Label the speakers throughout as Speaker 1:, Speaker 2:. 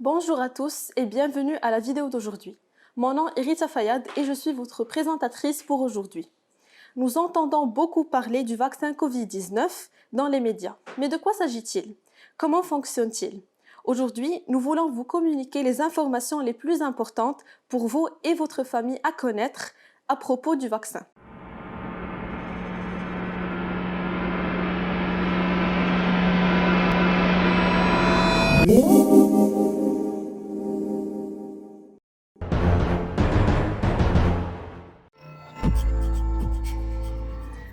Speaker 1: Bonjour à tous et bienvenue à la vidéo d'aujourd'hui. Mon nom est Rita Fayad et je suis votre présentatrice pour aujourd'hui. Nous entendons beaucoup parler du vaccin Covid-19 dans les médias. Mais de quoi s'agit-il? Comment fonctionne-t-il? Aujourd'hui, nous voulons vous communiquer les informations les plus importantes pour vous et votre famille à connaître à propos du vaccin.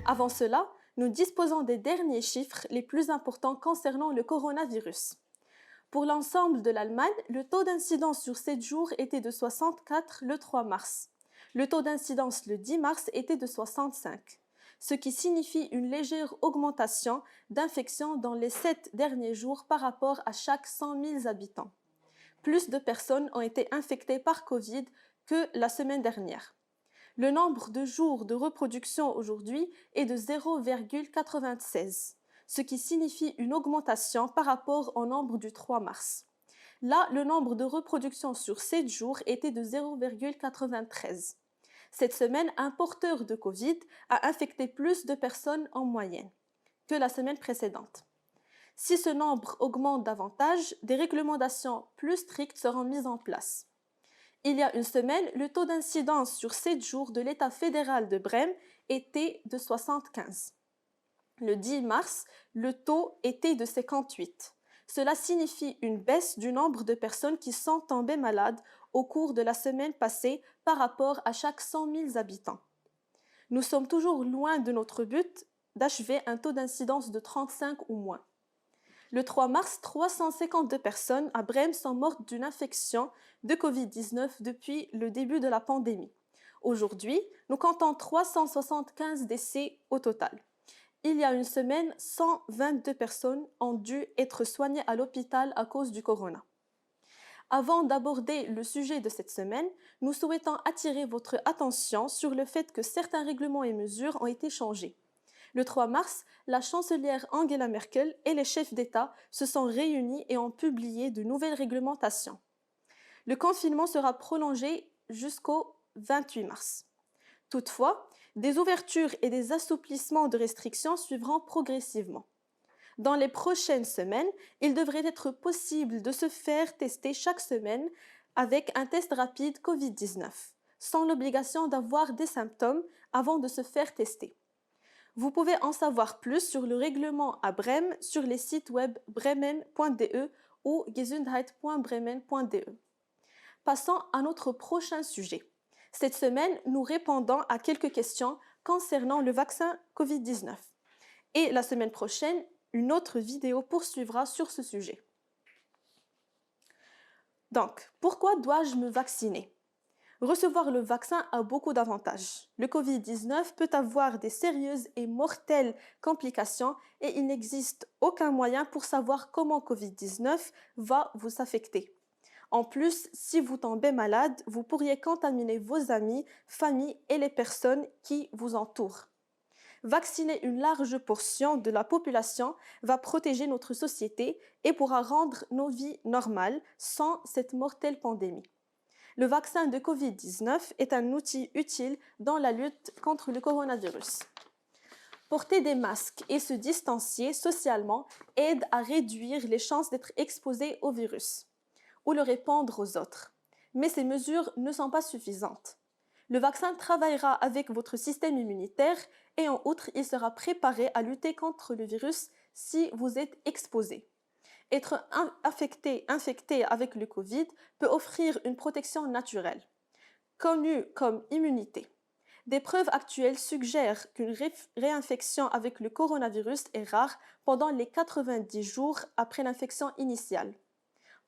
Speaker 1: Avant cela, nous disposons des derniers chiffres les plus importants concernant le coronavirus. Pour l'ensemble de l'Allemagne, le taux d'incidence sur 7 jours était de 64 le 3 mars. Le taux d'incidence le 10 mars était de 65, ce qui signifie une légère augmentation d'infections dans les 7 derniers jours par rapport à chaque 100 000 habitants. Plus de personnes ont été infectées par Covid que la semaine dernière. Le nombre de jours de reproduction aujourd'hui est de 0,96, ce qui signifie une augmentation par rapport au nombre du 3 mars. Là, le nombre de reproductions sur 7 jours était de 0,93. Cette semaine, un porteur de Covid a infecté plus de personnes en moyenne que la semaine précédente. Si ce nombre augmente davantage, des réglementations plus strictes seront mises en place. Il y a une semaine, le taux d'incidence sur 7 jours de l'État fédéral de Brême était de 75. Le 10 mars, le taux était de 58. Cela signifie une baisse du nombre de personnes qui sont tombées malades au cours de la semaine passée par rapport à chaque 100 000 habitants. Nous sommes toujours loin de notre but d'achever un taux d'incidence de 35 ou moins. Le 3 mars, 352 personnes à Brême sont mortes d'une infection de Covid-19 depuis le début de la pandémie. Aujourd'hui, nous comptons 375 décès au total. Il y a une semaine, 122 personnes ont dû être soignées à l'hôpital à cause du corona. Avant d'aborder le sujet de cette semaine, nous souhaitons attirer votre attention sur le fait que certains règlements et mesures ont été changés. Le 3 mars, la chancelière Angela Merkel et les chefs d'État se sont réunis et ont publié de nouvelles réglementations. Le confinement sera prolongé jusqu'au 28 mars. Toutefois, des ouvertures et des assouplissements de restrictions suivront progressivement. Dans les prochaines semaines, il devrait être possible de se faire tester chaque semaine avec un test rapide Covid-19, sans l'obligation d'avoir des symptômes avant de se faire tester. Vous pouvez en savoir plus sur le règlement à Brême sur les sites web bremen.de ou gesundheit.bremen.de. Passons à notre prochain sujet. Cette semaine, nous répondons à quelques questions concernant le vaccin Covid-19. Et la semaine prochaine, une autre vidéo poursuivra sur ce sujet. Donc, pourquoi dois-je me vacciner ? Recevoir le vaccin a beaucoup d'avantages. Le Covid-19 peut avoir des sérieuses et mortelles complications et il n'existe aucun moyen pour savoir comment Covid-19 va vous affecter. En plus, si vous tombez malade, vous pourriez contaminer vos amis, familles et les personnes qui vous entourent. Vacciner une large portion de la population va protéger notre société et pourra rendre nos vies normales sans cette mortelle pandémie. Le vaccin de Covid-19 est un outil utile dans la lutte contre le coronavirus. Porter des masques et se distancier socialement aide à réduire les chances d'être exposé au virus ou le répandre aux autres. Mais ces mesures ne sont pas suffisantes. Le vaccin travaillera avec votre système immunitaire et en outre, il sera préparé à lutter contre le virus si vous êtes exposé. Être infecté avec le Covid peut offrir une protection naturelle, connue comme immunité. Des preuves actuelles suggèrent qu'une réinfection avec le coronavirus est rare pendant les 90 jours après l'infection initiale.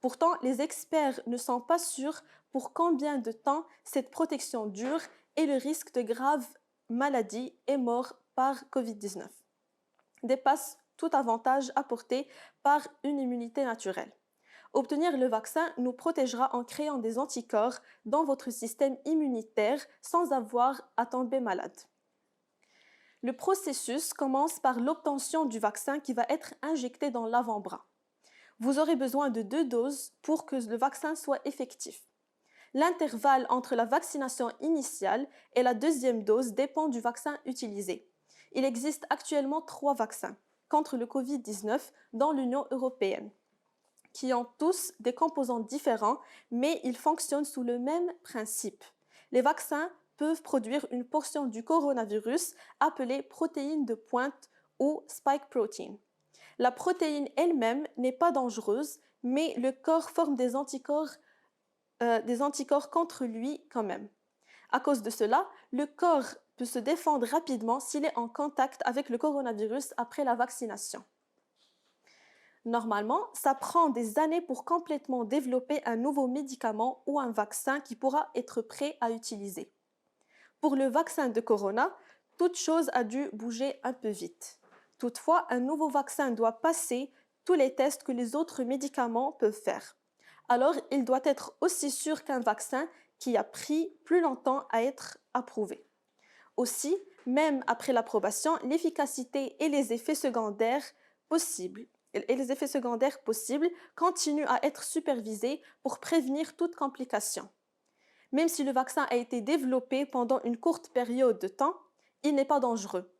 Speaker 1: Pourtant, les experts ne sont pas sûrs pour combien de temps cette protection dure et le risque de graves maladies et morts par Covid-19 dépasse tout avantage apporté par une immunité naturelle. Obtenir le vaccin nous protégera en créant des anticorps dans votre système immunitaire sans avoir à tomber malade. Le processus commence par l'obtention du vaccin qui va être injecté dans l'avant-bras. Vous aurez besoin de 2 doses pour que le vaccin soit effectif. L'intervalle entre la vaccination initiale et la deuxième dose dépend du vaccin utilisé. Il existe actuellement 3 vaccins contre le Covid-19 dans l'Union européenne, qui ont tous des composants différents, mais ils fonctionnent sous le même principe. Les vaccins peuvent produire une portion du coronavirus appelée protéine de pointe ou spike protein. La protéine elle-même n'est pas dangereuse, mais le corps forme des anticorps contre lui quand même. À cause de cela, le corps peut se défendre rapidement s'il est en contact avec le coronavirus après la vaccination. Normalement, ça prend des années pour complètement développer un nouveau médicament ou un vaccin qui pourra être prêt à utiliser. Pour le vaccin de corona, toute chose a dû bouger un peu vite. Toutefois, un nouveau vaccin doit passer tous les tests que les autres médicaments peuvent faire. Alors, il doit être aussi sûr qu'un vaccin qui a pris plus longtemps à être approuvé. Aussi, même après l'approbation, l'efficacité et les effets secondaires possibles continuent à être supervisés pour prévenir toute complication. Même si le vaccin a été développé pendant une courte période de temps, il n'est pas dangereux.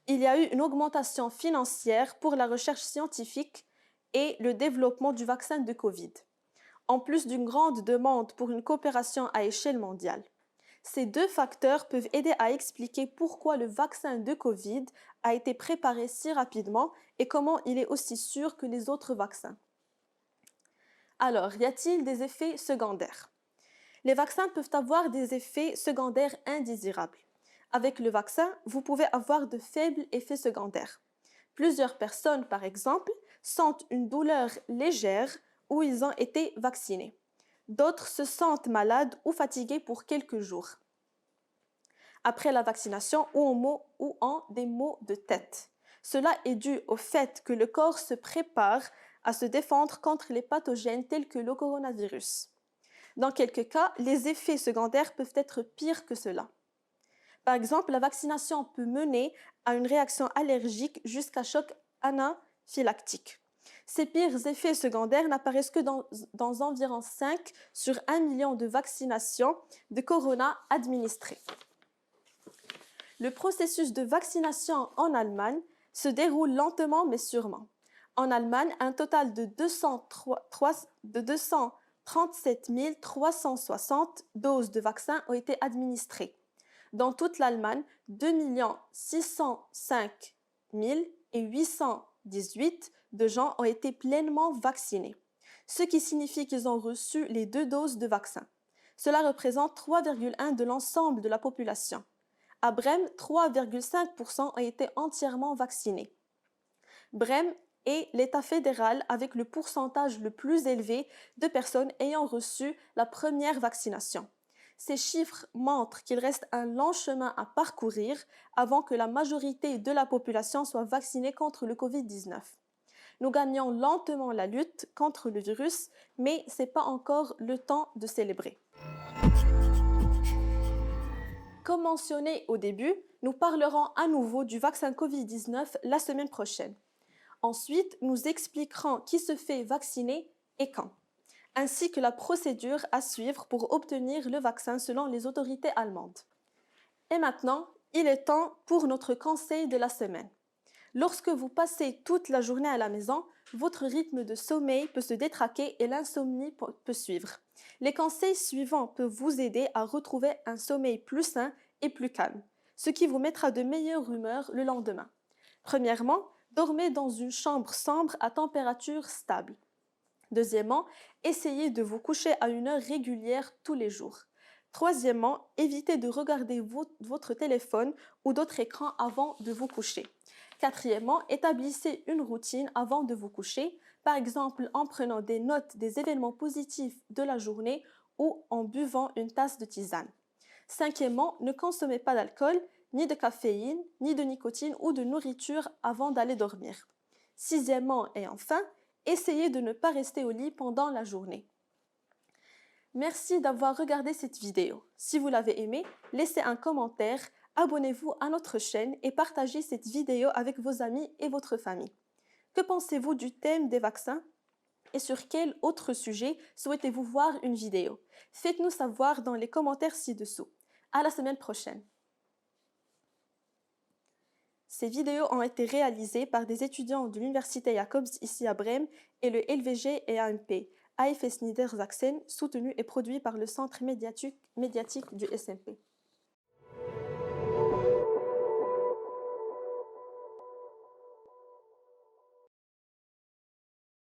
Speaker 1: Il y a eu une augmentation financière pour la recherche scientifique et le développement du vaccin de Covid, en plus d'une grande demande pour une coopération à échelle mondiale. Ces 2 facteurs peuvent aider à expliquer pourquoi le vaccin de Covid a été préparé si rapidement et comment il est aussi sûr que les autres vaccins. Alors, y a-t-il des effets secondaires? Les vaccins peuvent avoir des effets secondaires indésirables. Avec le vaccin, vous pouvez avoir de faibles effets secondaires. Plusieurs personnes, par exemple, sentent une douleur légère où ils ont été vaccinés. D'autres se sentent malades ou fatigués pour quelques jours après la vaccination ou ont des maux de tête. Cela est dû au fait que le corps se prépare à se défendre contre les pathogènes tels que le coronavirus. Dans quelques cas, les effets secondaires peuvent être pires que cela. Par exemple, la vaccination peut mener à une réaction allergique jusqu'à choc anaphylactique. Ces pires effets secondaires n'apparaissent que dans environ 5 sur 1 million de vaccinations de corona administrées. Le processus de vaccination en Allemagne se déroule lentement mais sûrement. En Allemagne, un total de 237 360 doses de vaccins ont été administrées. Dans toute l'Allemagne, 2 605 818 de gens ont été pleinement vaccinés, ce qui signifie qu'ils ont reçu les 2 doses de vaccin. Cela représente 3,1% de l'ensemble de la population. À Brême, 3,5% ont été entièrement vaccinés. Brême est l'État fédéral avec le pourcentage le plus élevé de personnes ayant reçu la première vaccination. Ces chiffres montrent qu'il reste un long chemin à parcourir avant que la majorité de la population soit vaccinée contre le Covid-19. Nous gagnons lentement la lutte contre le virus, mais ce n'est pas encore le temps de célébrer. Comme mentionné au début, nous parlerons à nouveau du vaccin Covid-19 la semaine prochaine. Ensuite, nous expliquerons qui se fait vacciner et quand, ainsi que la procédure à suivre pour obtenir le vaccin selon les autorités allemandes. Et maintenant, il est temps pour notre conseil de la semaine. Lorsque vous passez toute la journée à la maison, votre rythme de sommeil peut se détraquer et l'insomnie peut suivre. Les conseils suivants peuvent vous aider à retrouver un sommeil plus sain et plus calme, ce qui vous mettra de meilleure humeur le lendemain. Premièrement, dormez dans une chambre sombre à température stable. Deuxièmement, essayez de vous coucher à une heure régulière tous les jours. Troisièmement, évitez de regarder votre téléphone ou d'autres écrans avant de vous coucher. Quatrièmement, établissez une routine avant de vous coucher, par exemple en prenant des notes des événements positifs de la journée ou en buvant une tasse de tisane. Cinquièmement, ne consommez pas d'alcool, ni de caféine, ni de nicotine ou de nourriture avant d'aller dormir. Sixièmement et enfin, essayez de ne pas rester au lit pendant la journée. Merci d'avoir regardé cette vidéo. Si vous l'avez aimée, laissez un commentaire, abonnez-vous à notre chaîne et partagez cette vidéo avec vos amis et votre famille. Que pensez-vous du thème des vaccins? Et sur quel autre sujet souhaitez-vous voir une vidéo? Faites-nous savoir dans les commentaires ci-dessous. À la semaine prochaine. Ces vidéos ont été réalisées par des étudiants de l'Université Jacobs ici à Brême et le LVG et AMP, AFS Niedersachsen, soutenu et produit par le Centre médiatique du SMP.